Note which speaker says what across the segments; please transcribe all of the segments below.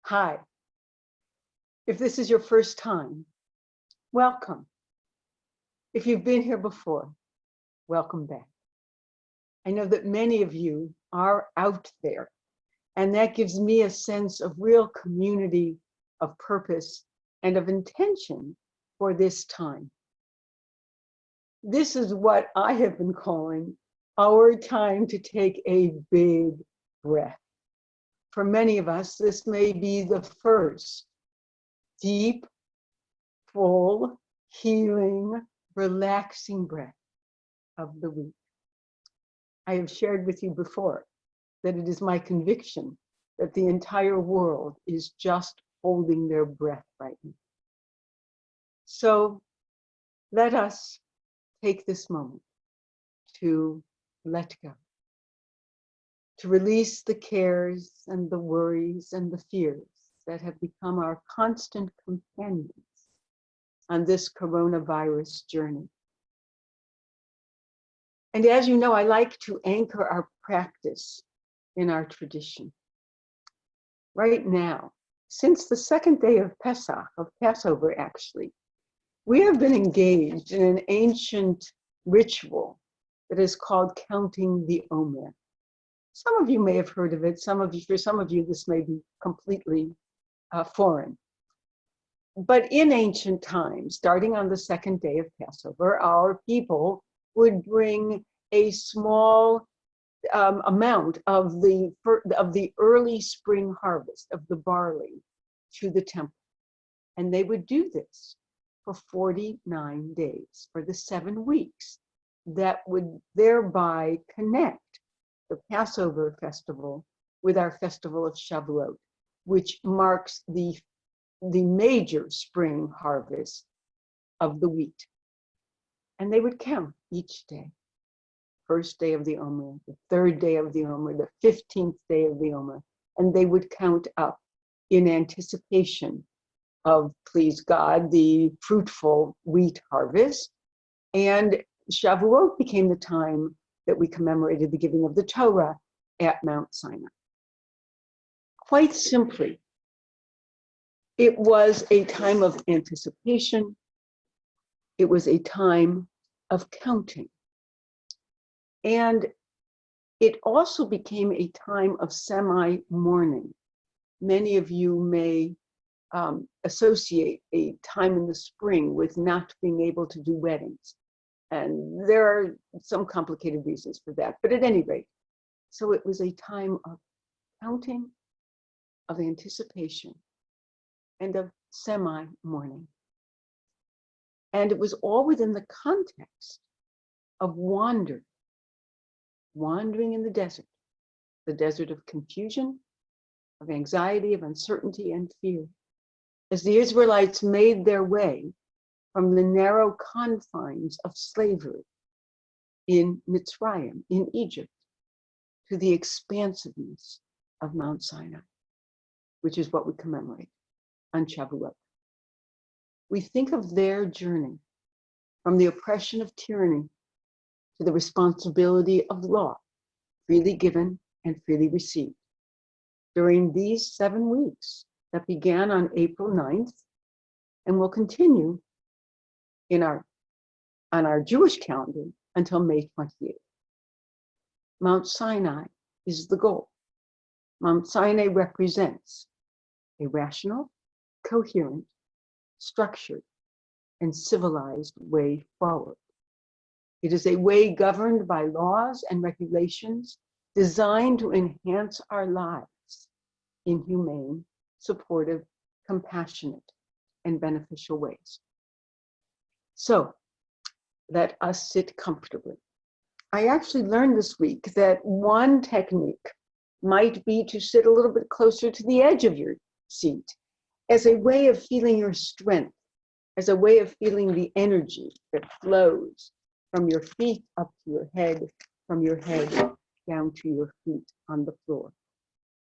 Speaker 1: Hi. If this is your first time, welcome. If you've been here before, welcome back. I know that many of you are out there, and that gives me a sense of real community, of purpose, and of intention for this time. This is what I have been calling our time to take a big breath. For many of us, this may be the first deep, full, healing, relaxing breath of the week. I have shared with you before that it is my conviction that the entire world is just holding their breath right now. So let us take this moment to let go, to release the cares and the worries and the fears that have become our constant companions on this coronavirus journey. And as you know, I like to anchor our practice in our tradition. Right now, since the second day of Pesach, of Passover actually, we have been engaged in an ancient ritual that is called counting the Omer. Some of you may have heard of it. For some of you, this may be completely foreign. But in ancient times, starting on the second day of Passover, our people would bring a small amount of the early spring harvest of the barley to the temple. And they would do this for 49 days, for the 7 weeks, that would thereby connect the Passover festival with our festival of Shavuot, which marks the major spring harvest of the wheat. And they would count each day. First day of the Omer, the third day of the Omer, the 15th day of the Omer, and they would count up in anticipation of, please God, the fruitful wheat harvest. And Shavuot became the time that we commemorated the giving of the Torah at Mount Sinai. Quite simply, it was a time of anticipation. It was a time of counting. And it also became a time of semi-mourning. Many of you may associate a time in the spring with not being able to do weddings. And there are some complicated reasons for that, but at any rate, so it was a time of counting, of anticipation, and of semi-mourning. And it was all within the context of wandering in the desert of confusion, of anxiety, of uncertainty, and fear, as the Israelites made their way from the narrow confines of slavery in Mitzrayim, in Egypt, to the expansiveness of Mount Sinai, which is what we commemorate on Shavuot. We think of their journey from the oppression of tyranny to the responsibility of law, freely given and freely received. During these 7 weeks that began on April 9th and will continue on our Jewish calendar until May 28th. Mount Sinai is the goal. Mount Sinai represents a rational, coherent, structured, and civilized way forward. It is a way governed by laws and regulations designed to enhance our lives in humane, supportive, compassionate, and beneficial ways. So let us sit comfortably. I actually learned this week that one technique might be to sit a little bit closer to the edge of your seat as a way of feeling your strength, as a way of feeling the energy that flows from your feet up to your head, from your head down to your feet on the floor.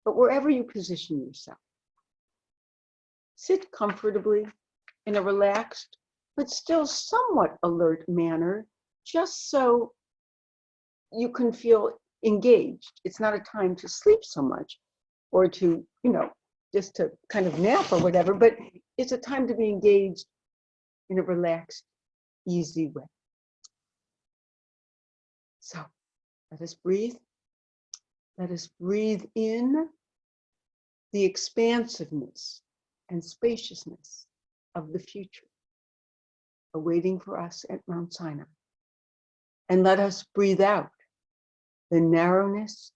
Speaker 1: But wherever you position yourself, sit comfortably in a relaxed but still somewhat alert manner, just so you can feel engaged. It's not a time to sleep so much or to, just to kind of nap or whatever, but it's a time to be engaged in a relaxed, easy way. So let us breathe. Let us breathe in the expansiveness and spaciousness of the future awaiting for us at Mount Sinai. And let us breathe out the narrowness,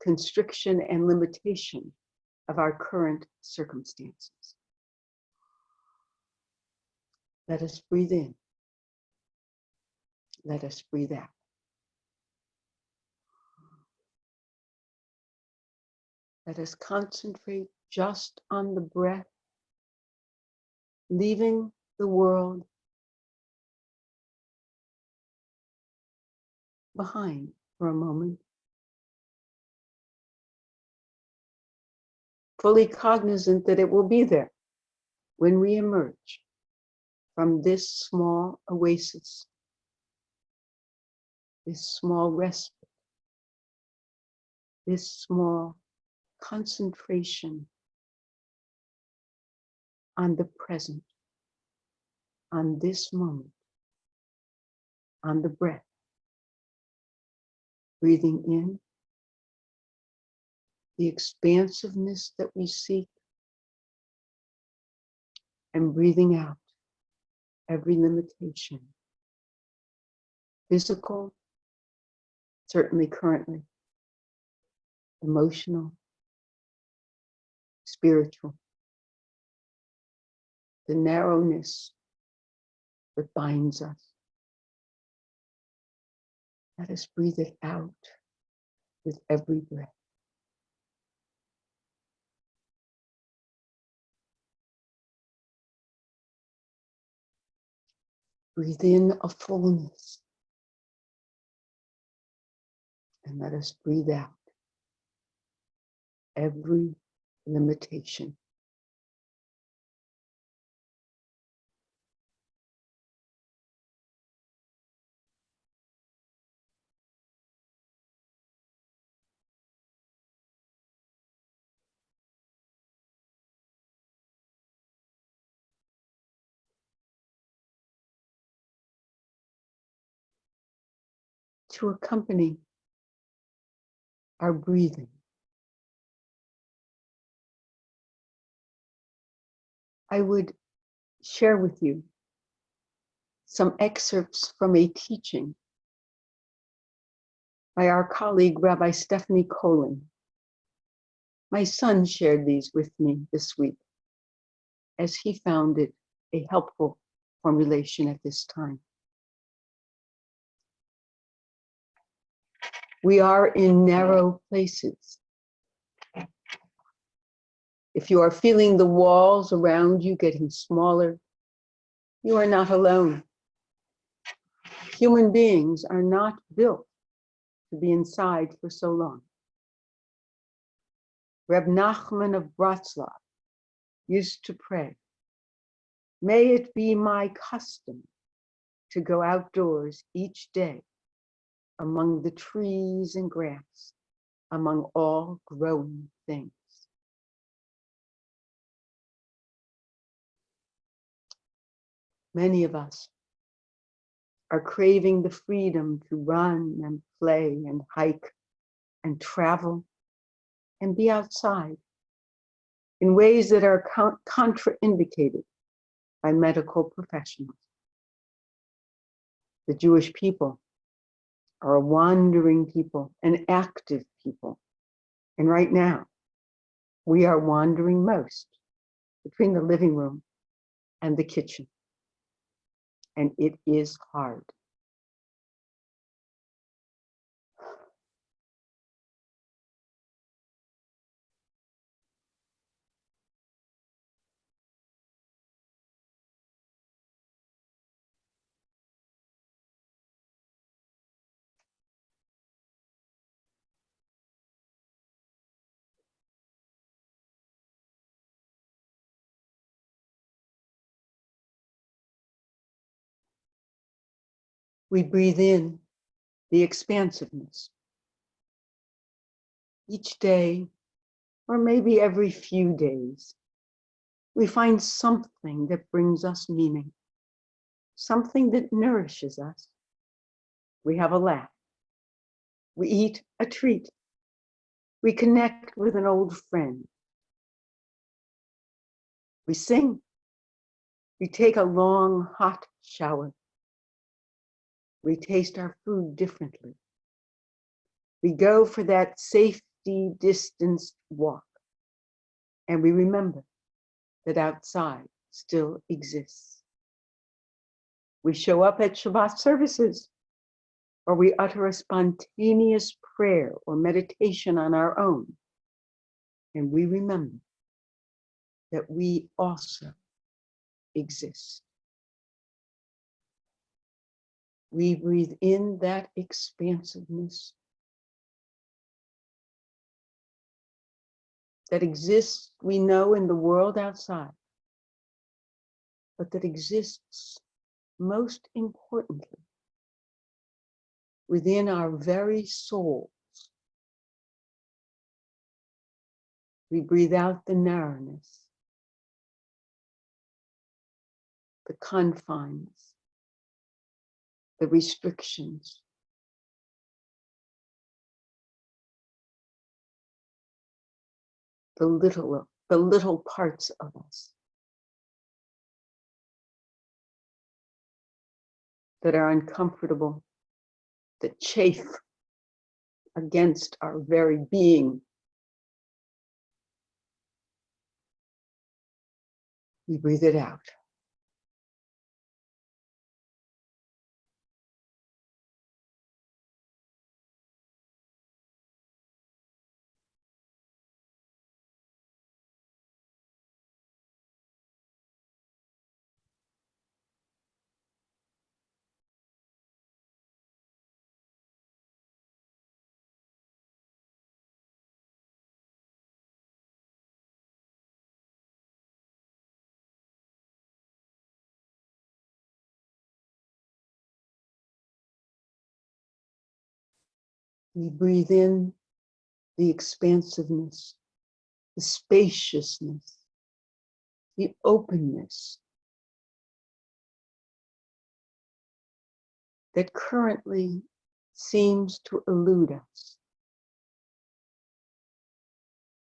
Speaker 1: constriction, and limitation of our current circumstances. Let us breathe in. Let us breathe out. Let us concentrate just on the breath, leaving the world behind for a moment, fully cognizant that it will be there when we emerge from this small oasis, this small respite, this small concentration on the present, on this moment, on the breath. Breathing in the expansiveness that we seek, and breathing out every limitation, physical, certainly currently, emotional, spiritual, the narrowness that binds us. Let us breathe it out with every breath. Breathe in a fullness, and let us breathe out every limitation. To accompany our breathing, I would share with you some excerpts from a teaching by our colleague, Rabbi Stephanie Colin. My son shared these with me this week, as he found it a helpful formulation at this time. We are in narrow places. If you are feeling the walls around you getting smaller, you are not alone. Human beings are not built to be inside for so long. Reb Nachman of Bratslav used to pray, "May it be my custom to go outdoors each day among the trees and grass, among all growing things." Many of us are craving the freedom to run and play and hike and travel and be outside in ways that are contraindicated by medical professionals. The Jewish people are a wandering people, an active people. And right now, we are wandering most between the living room and the kitchen. And it is hard. We breathe in the expansiveness. Each day, or maybe every few days, we find something that brings us meaning, something that nourishes us. We have a laugh. We eat a treat. We connect with an old friend. We sing. We take a long, hot shower. We taste our food differently. We go for that safety distanced walk. And we remember that outside still exists. We show up at Shabbat services, or we utter a spontaneous prayer or meditation on our own. And we remember that we also exist. We breathe in that expansiveness that exists, we know, in the world outside, but that exists most importantly within our very souls. We breathe out the narrowness, the confines, the restrictions, the little parts of us that are uncomfortable, that chafe against our very being. We breathe it out. We breathe in the expansiveness, the spaciousness, the openness that currently seems to elude us.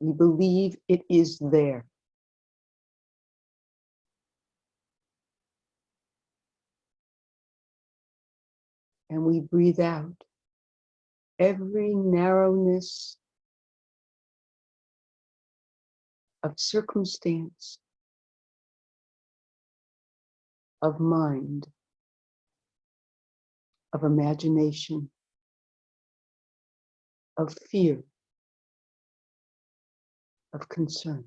Speaker 1: We believe it is there. And we breathe out every narrowness of circumstance, of mind, of imagination, of fear, of concern.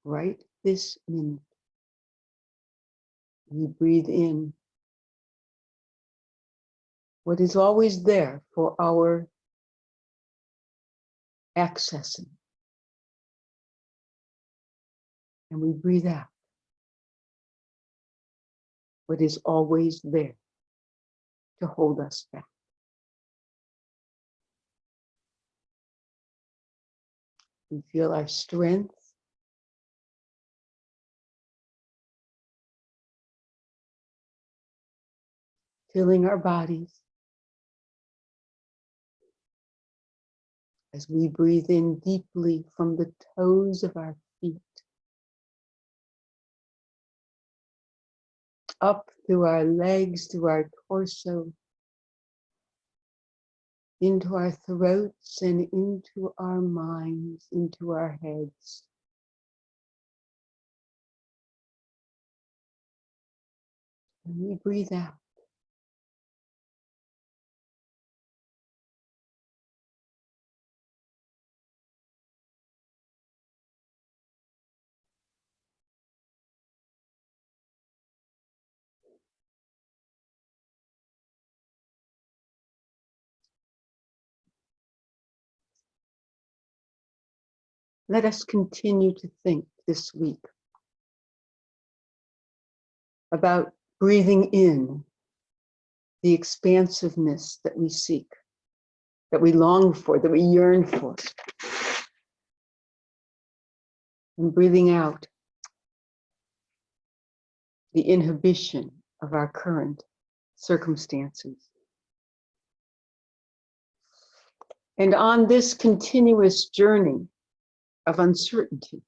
Speaker 1: Right this minute, we breathe in what is always there for our accessing. And we breathe out what is always there to hold us back. We feel our strength, filling our bodies as we breathe in deeply from the toes of our feet, up through our legs, through our torso, into our throats and into our minds, into our heads. And we breathe out. Let us continue to think this week about breathing in the expansiveness that we seek, that we long for, that we yearn for. And breathing out the inhibition of our current circumstances. And on this continuous journey of uncertainty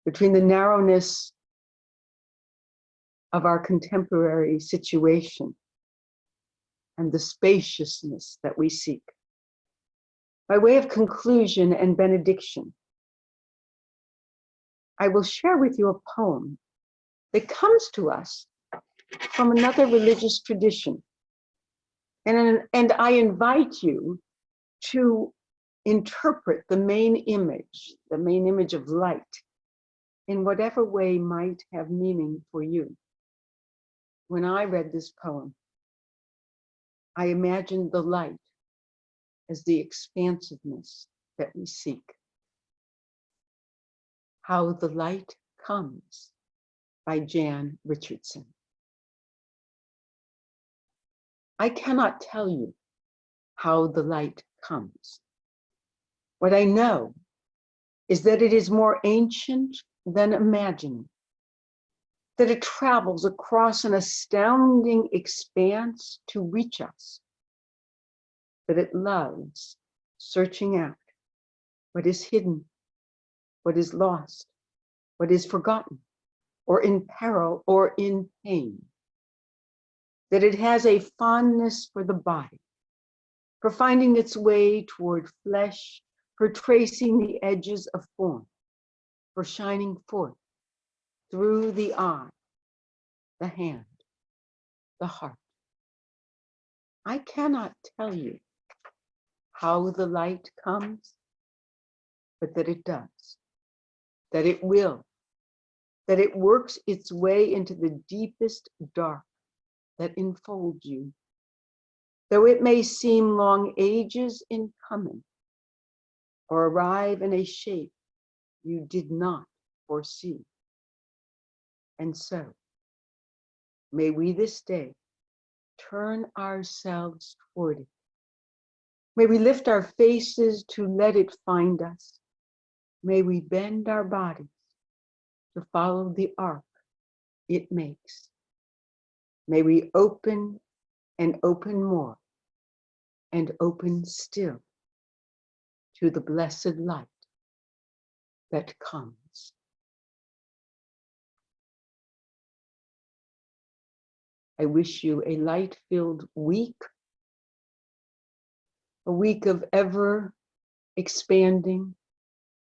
Speaker 1: between the narrowness of our contemporary situation and the spaciousness that we seek, by way of conclusion and benediction, I will share with you a poem that comes to us from another religious tradition. And I invite you to interpret the main image of light, in whatever way might have meaning for you. When I read this poem, I imagined the light as the expansiveness that we seek. How the Light Comes by Jan Richardson. I cannot tell you how the light comes. What I know is that it is more ancient than imagining, that it travels across an astounding expanse to reach us, that it loves searching out what is hidden, what is lost, what is forgotten, or in peril, or in pain. That it has a fondness for the body, for finding its way toward flesh, for tracing the edges of form, for shining forth through the eye, the hand, the heart. I cannot tell you how the light comes, but that it does, that it will, that it works its way into the deepest dark that enfolds you, though it may seem long ages in coming, or arrive in a shape you did not foresee. And so, may we this day turn ourselves toward it. May we lift our faces to let it find us. May we bend our bodies to follow the arc it makes. May we open and open more, and open still to the blessed light that comes. I wish you a light-filled week, a week of ever expanding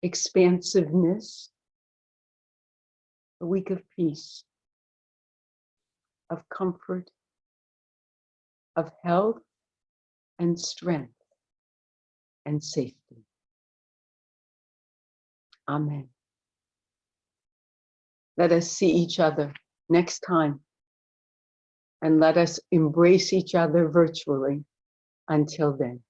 Speaker 1: expansiveness, a week of peace, of comfort, of health and strength and safety. Amen. Let us see each other next time, and let us embrace each other virtually until then.